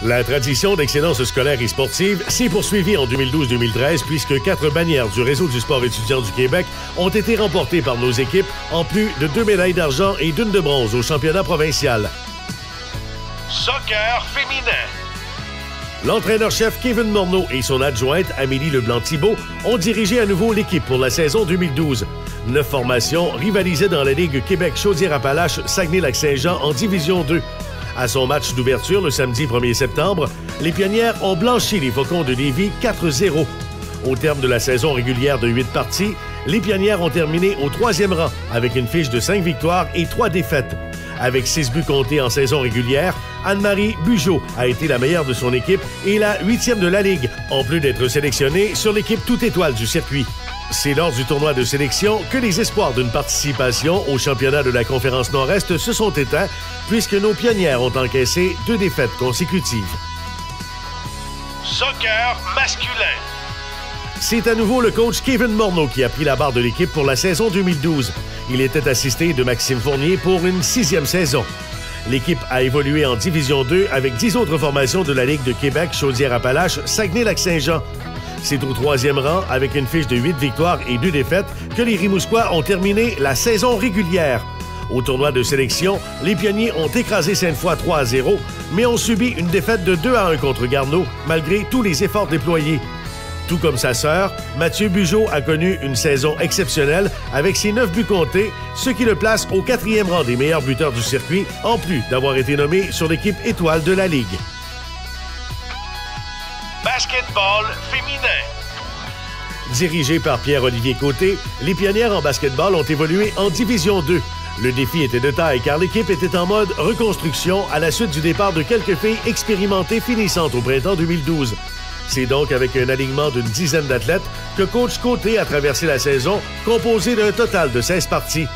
La tradition d'excellence scolaire et sportive s'est poursuivie en 2012-2013 puisque 4 bannières du réseau du sport étudiant du Québec ont été remportées par nos équipes, en plus de 2 médailles d'argent et d'1 de bronze au championnat provincial. Soccer féminin. L'entraîneur-chef Kevin Morneau et son adjointe Amélie Leblanc-Thibault ont dirigé à nouveau l'équipe pour la saison 2012. 9 formations rivalisaient dans la Ligue Québec Chaudière-Appalaches-Saguenay-Lac-Saint-Jean en Division 2. À son match d'ouverture le samedi 1er septembre, les Pionnières ont blanchi les Faucons de Lévis 4-0. Au terme de la saison régulière de 8 parties, les Pionnières ont terminé au 3e rang avec une fiche de 5 victoires et 3 défaites. Avec 6 buts comptés en saison régulière, Anne-Marie Bugeaud a été la meilleure de son équipe et la 8e de la Ligue, en plus d'être sélectionnée sur l'équipe toute étoile du circuit. C'est lors du tournoi de sélection que les espoirs d'une participation au championnat de la Conférence Nord-Est se sont éteints puisque nos Pionnières ont encaissé 2 défaites consécutives. Soccer masculin. C'est à nouveau le coach Kevin Morneau qui a pris la barre de l'équipe pour la saison 2012. Il était assisté de Maxime Fournier pour une 6e saison. L'équipe a évolué en Division 2 avec 10 autres formations de la Ligue de Québec Chaudière-Appalaches-Saguenay-Lac-Saint-Jean. C'est au 3e rang, avec une fiche de 8 victoires et 2 défaites, que les Rimouskois ont terminé la saison régulière. Au tournoi de sélection, les Pionniers ont écrasé Sainte-Foy 3-0, mais ont subi une défaite de 2-1 contre Garneau, malgré tous les efforts déployés. Tout comme sa sœur, Mathieu Bugeaud a connu une saison exceptionnelle avec ses 9 buts comptés, ce qui le place au 4e rang des meilleurs buteurs du circuit, en plus d'avoir été nommé sur l'équipe étoile de la Ligue. Basketball féminin. Dirigé par Pierre-Olivier Côté, les Pionnières en basketball ont évolué en Division 2. Le défi était de taille car l'équipe était en mode reconstruction à la suite du départ de quelques filles expérimentées finissantes au printemps 2012. C'est donc avec un alignement d'une dizaine d'athlètes que coach Côté a traversé la saison, composée d'un total de 16 parties.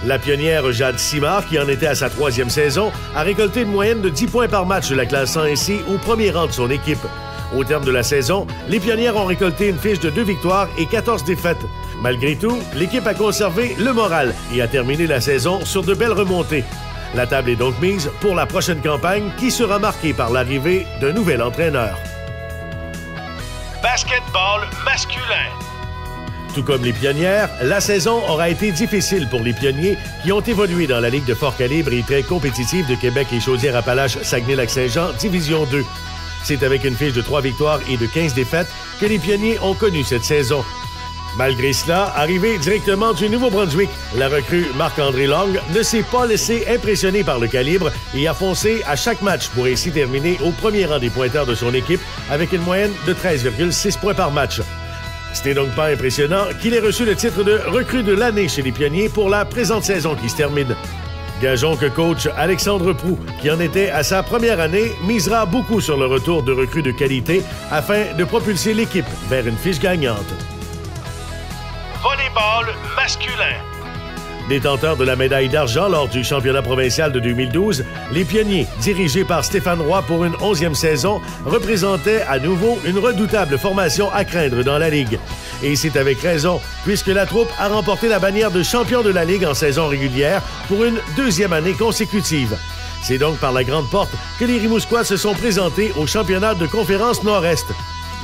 La pionnière Jade Simard, qui en était à sa 3e saison, a récolté une moyenne de 10 points par match, la classant ainsi au premier rang de son équipe. Au terme de la saison, les Pionnières ont récolté une fiche de 2 victoires et 14 défaites. Malgré tout, l'équipe a conservé le moral et a terminé la saison sur de belles remontées. La table est donc mise pour la prochaine campagne qui sera marquée par l'arrivée d'un nouvel entraîneur. Basketball masculin. Tout comme les Pionnières, la saison aura été difficile pour les Pionniers qui ont évolué dans la Ligue de fort calibre et très compétitive de Québec et Chaudière-Appalaches-Saguenay-Lac-Saint-Jean, Division 2. C'est avec une fiche de 3 victoires et de 15 défaites que les Pionniers ont connu cette saison. Malgré cela, arrivé directement du Nouveau-Brunswick, la recrue Marc-André Long ne s'est pas laissé impressionner par le calibre et a foncé à chaque match pour ainsi terminer au premier rang des pointeurs de son équipe avec une moyenne de 13,6 points par match. Ce n'est donc pas impressionnant qu'il ait reçu le titre de recrue de l'année chez les Pionniers pour la présente saison qui se termine. Gageons que coach Alexandre Proux, qui en était à sa première année, misera beaucoup sur le retour de recrues de qualité afin de propulser l'équipe vers une fiche gagnante. Volleyball masculin. Détenteurs de la médaille d'argent lors du championnat provincial de 2012, les Pionniers, dirigés par Stéphane Roy pour une 11e saison, représentaient à nouveau une redoutable formation à craindre dans la Ligue. Et c'est avec raison, puisque la troupe a remporté la bannière de champion de la Ligue en saison régulière pour une 2e année consécutive. C'est donc par la grande porte que les Rimouskois se sont présentés au championnat de conférence Nord-Est.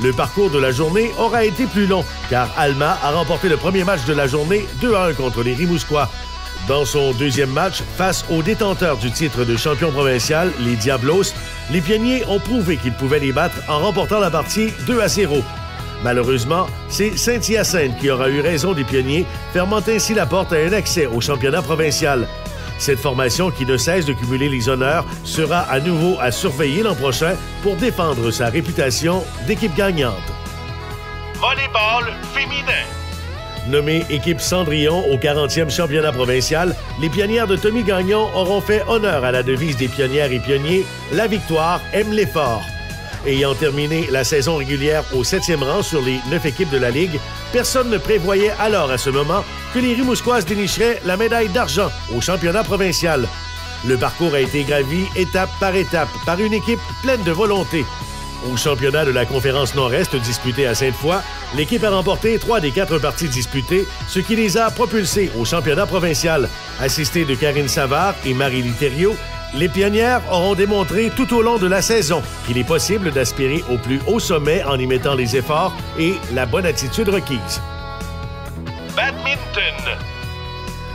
Le parcours de la journée aura été plus long, car Alma a remporté le premier match de la journée 2-1 contre les Rimouskois. Dans son 2e match, face aux détenteurs du titre de champion provincial, les Diablos, les Pionniers ont prouvé qu'ils pouvaient les battre en remportant la partie 2-0. Malheureusement, c'est Saint-Hyacinthe qui aura eu raison des Pionniers, fermant ainsi la porte à un accès au championnat provincial. Cette formation, qui ne cesse de cumuler les honneurs, sera à nouveau à surveiller l'an prochain pour défendre sa réputation d'équipe gagnante. Volleyball féminin. Nommée équipe Cendrillon au 40e championnat provincial, les Pionnières de Tommy Gagnon auront fait honneur à la devise des Pionnières et Pionniers « La victoire aime l'effort ». Ayant terminé la saison régulière au 7e rang sur les 9 équipes de la Ligue, personne ne prévoyait alors à ce moment que les Rimouskoises dénicheraient la médaille d'argent au championnat provincial. Le parcours a été gravi étape par étape par une équipe pleine de volonté. Au championnat de la conférence Nord-Est disputé à Sainte-Foy, l'équipe a remporté 3 des 4 parties disputées, ce qui les a propulsés au championnat provincial. Assistées de Karine Savard et Marie-Lie Thériault, Les Pionnières auront démontré tout au long de la saison qu'il est possible d'aspirer au plus haut sommet en y mettant les efforts et la bonne attitude requise. Badminton.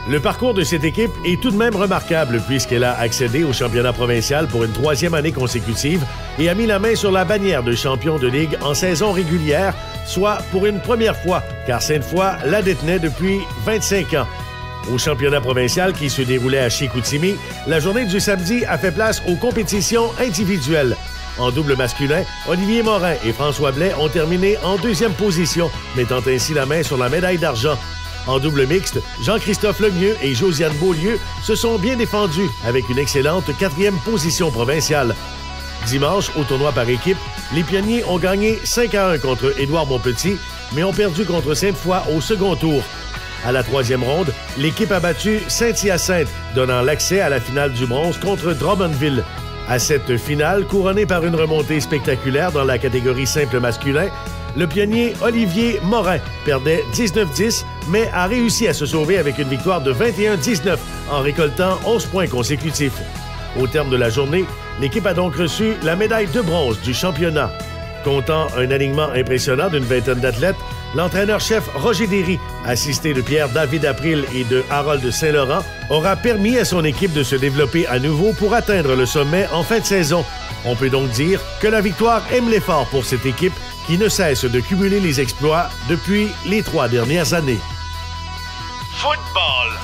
Le parcours de cette équipe est tout de même remarquable puisqu'elle a accédé au championnat provincial pour une 3e année consécutive et a mis la main sur la bannière de champion de ligue en saison régulière, soit pour une première fois, car Sainte-Foy la détenait depuis 25 ans. Au championnat provincial qui se déroulait à Chicoutimi, la journée du samedi a fait place aux compétitions individuelles. En double masculin, Olivier Morin et François Blais ont terminé en 2e position, mettant ainsi la main sur la médaille d'argent. En double mixte, Jean-Christophe Lemieux et Josiane Beaulieu se sont bien défendus avec une excellente 4e position provinciale. Dimanche, au tournoi par équipe, les Pionniers ont gagné 5-1 contre Édouard Montpetit, mais ont perdu contre Sainte-Foy au second tour. À la 3e ronde, l'équipe a battu Saint-Hyacinthe, donnant l'accès à la finale du bronze contre Drummondville. À cette finale, couronnée par une remontée spectaculaire dans la catégorie simple masculin, le pionnier Olivier Morin perdait 19-10, mais a réussi à se sauver avec une victoire de 21-19 en récoltant 11 points consécutifs. Au terme de la journée, l'équipe a donc reçu la médaille de bronze du championnat. Comptant un alignement impressionnant d'une vingtaine d'athlètes, l'entraîneur-chef Roger Derry, assisté de Pierre-David April et de Harold Saint-Laurent, aura permis à son équipe de se développer à nouveau pour atteindre le sommet en fin de saison. On peut donc dire que la victoire aime l'effort pour cette équipe qui ne cesse de cumuler les exploits depuis les 3 dernières années. Football.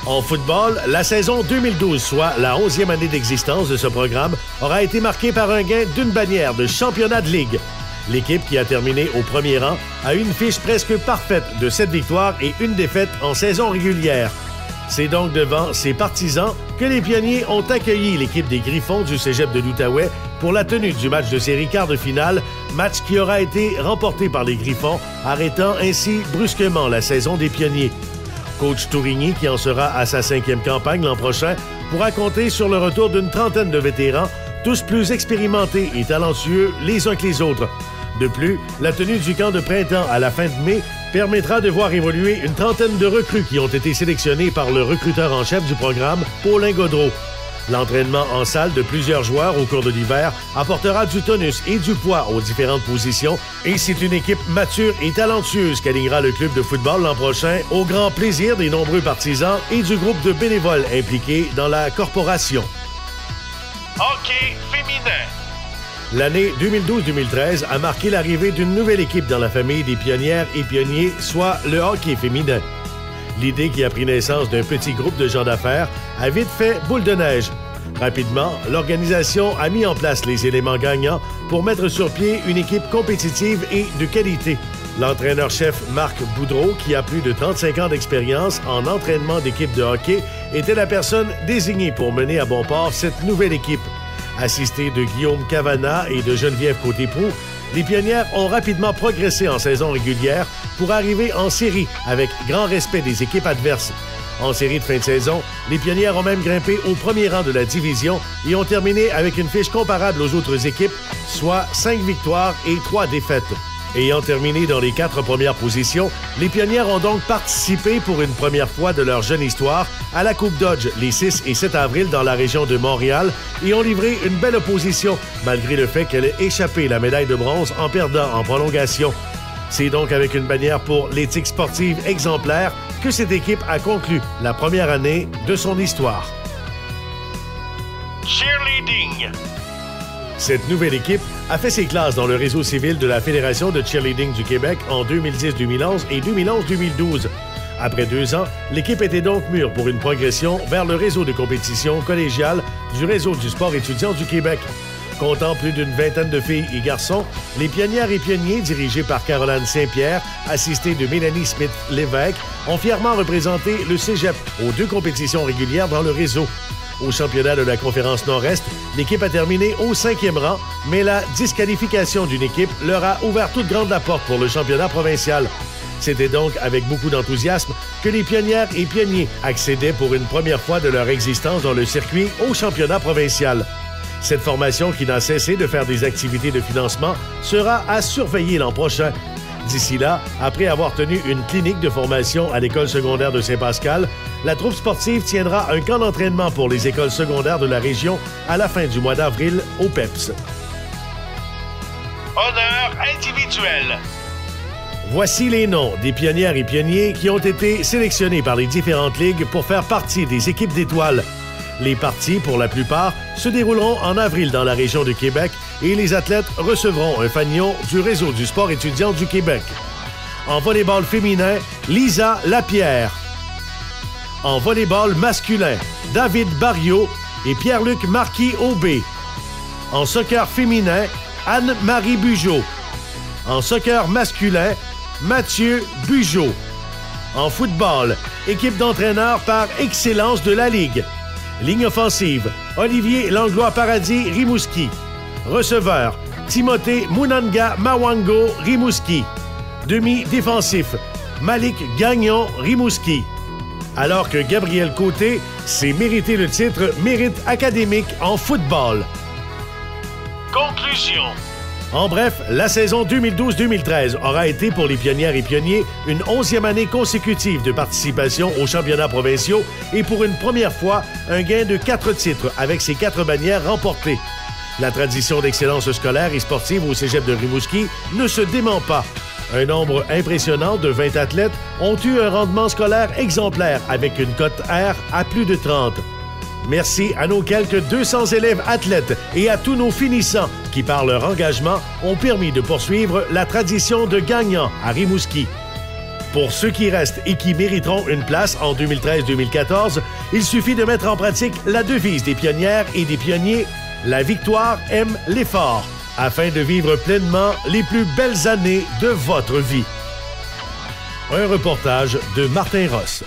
En football, la saison 2012, soit la 11e année d'existence de ce programme, aura été marquée par un gain d'une bannière de championnat de ligue. L'équipe qui a terminé au premier rang a une fiche presque parfaite de 7 victoires et 1 défaite en saison régulière. C'est donc devant ses partisans que les Pionniers ont accueilli l'équipe des Griffons du cégep de l'Outaouais pour la tenue du match de série quart de finale, match qui aura été remporté par les Griffons, arrêtant ainsi brusquement la saison des Pionniers. Coach Tourigny, qui en sera à sa 5e campagne l'an prochain, pourra compter sur le retour d'une trentaine de vétérans, tous plus expérimentés et talentueux les uns que les autres. De plus, la tenue du camp de printemps à la fin de mai permettra de voir évoluer une trentaine de recrues qui ont été sélectionnées par le recruteur en chef du programme, Paulin Gaudreau. L'entraînement en salle de plusieurs joueurs au cours de l'hiver apportera du tonus et du poids aux différentes positions et c'est une équipe mature et talentueuse qu'alignera le club de football l'an prochain au grand plaisir des nombreux partisans et du groupe de bénévoles impliqués dans la corporation. Hockey féminin. L'année 2012-2013 a marqué l'arrivée d'une nouvelle équipe dans la famille des pionnières et pionniers, soit le hockey féminin. L'idée qui a pris naissance d'un petit groupe de gens d'affaires a vite fait boule de neige. Rapidement, l'organisation a mis en place les éléments gagnants pour mettre sur pied une équipe compétitive et de qualité. L'entraîneur-chef Marc Boudreau, qui a plus de 35 ans d'expérience en entraînement d'équipe de hockey, était la personne désignée pour mener à bon port cette nouvelle équipe. Assisté de Guillaume Cavana et de Geneviève Côté-Proux, les Pionnières ont rapidement progressé en saison régulière pour arriver en série avec grand respect des équipes adverses. En série de fin de saison, les Pionnières ont même grimpé au premier rang de la division et ont terminé avec une fiche comparable aux autres équipes, soit 5 victoires et 3 défaites. Ayant terminé dans les 4 premières positions, les Pionnières ont donc participé pour une première fois de leur jeune histoire à la Coupe Dodge les 6 et 7 avril dans la région de Montréal et ont livré une belle opposition malgré le fait qu'elle ait échappé la médaille de bronze en perdant en prolongation. C'est donc avec une bannière pour l'éthique sportive exemplaire que cette équipe a conclu la première année de son histoire. Cheerleading. Cette nouvelle équipe a fait ses classes dans le réseau civil de la Fédération de cheerleading du Québec en 2010-2011 et 2011-2012. Après 2 ans, l'équipe était donc mûre pour une progression vers le réseau de compétition collégiale du réseau du sport étudiant du Québec. Comptant plus d'une vingtaine de filles et garçons, les Pionnières et Pionniers, dirigés par Caroline Saint-Pierre, assistée de Mélanie Smith-Lévesque, ont fièrement représenté le cégep aux 2 compétitions régulières dans le réseau. Au championnat de la Conférence Nord-Est, l'équipe a terminé au 5e rang, mais la disqualification d'une équipe leur a ouvert toute grande la porte pour le championnat provincial. C'était donc avec beaucoup d'enthousiasme que les Pionnières et Pionniers accédaient pour une première fois de leur existence dans le circuit au championnat provincial. Cette formation qui n'a cessé de faire des activités de financement sera à surveiller l'an prochain. D'ici là, après avoir tenu une clinique de formation à l'école secondaire de Saint-Pascal, la troupe sportive tiendra un camp d'entraînement pour les écoles secondaires de la région à la fin du mois d'avril au PEPS. Honneur individuel. Voici les noms des pionnières et pionniers qui ont été sélectionnés par les différentes ligues pour faire partie des équipes d'étoiles. Les parties, pour la plupart, se dérouleront en avril dans la région de Québec et les athlètes recevront un fanion du Réseau du sport étudiant du Québec. En volleyball féminin, Lisa Lapierre. En volleyball masculin, David Barriot et Pierre-Luc Marquis-Aubé. En soccer féminin, Anne-Marie Bugeaud. En soccer masculin, Mathieu Bugeaud. En football, équipe d'entraîneurs par excellence de la Ligue. Ligne offensive, Olivier Langlois-Paradis Rimouski. Receveur, Timothée Munanga Mawango Rimouski. Demi-défensif, Malik Gagnon Rimouski. Alors que Gabriel Côté s'est mérité le titre Mérite académique en football. Conclusion. En bref, la saison 2012-2013 aura été pour les pionnières et pionniers une 11e année consécutive de participation aux championnats provinciaux et pour une première fois, un gain de 4 titres avec ces 4 bannières remportées. La tradition d'excellence scolaire et sportive au cégep de Rimouski ne se dément pas. Un nombre impressionnant de 20 athlètes ont eu un rendement scolaire exemplaire avec une cote R à plus de 30. Merci à nos quelques 200 élèves athlètes et à tous nos finissants qui, par leur engagement, ont permis de poursuivre la tradition de gagnants à Rimouski. Pour ceux qui restent et qui mériteront une place en 2013-2014, il suffit de mettre en pratique la devise des pionnières et des pionniers « La victoire aime l'effort » afin de vivre pleinement les plus belles années de votre vie. Un reportage de Martin Ross.